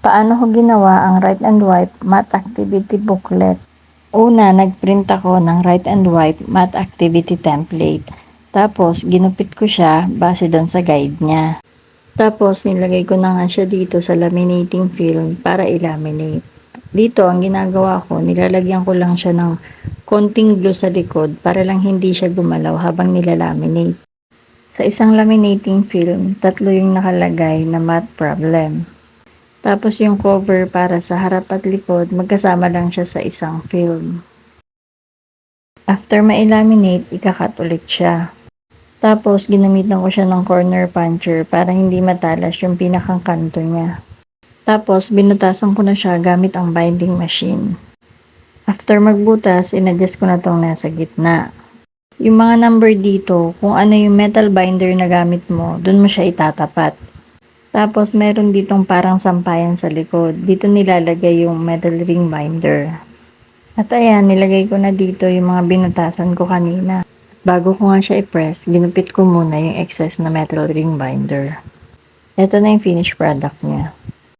Paano ko ginawa ang Write and Wipe Math Activity Booklet? Una, nagprint ako ng Write and Wipe Math Activity Template. Tapos, ginupit ko siya base doon sa guide niya. Tapos, nilagay ko na nga siya dito sa laminating film para i-laminate. Dito, ang ginagawa ko, nilalagyan ko lang siya ng konting glue sa likod para lang hindi siya gumalaw habang nilalaminate. Sa isang laminating film, 3 yung nakalagay na math problem. Tapos yung cover para sa harap at likod, magkasama lang siya sa isang film. After ma-laminate, ikakat ulit siya. Tapos, ginamitan ko siya ng corner puncher para hindi matalas yung pinakang kanto niya. Tapos, binutasan ko na siya gamit ang binding machine. After magbutas, inadjust ko na tong nasa gitna. Yung mga number dito, kung ano yung metal binder na gamit mo, dun mo siya itatapat. Tapos, meron ditong parang sampayan sa likod. Dito nilalagay yung metal ring binder. At ayan, nilagay ko na dito yung mga binutasan ko kanina. Bago ko nga siya i-press, ginupit ko muna yung excess na metal ring binder. Ito na yung finished product niya.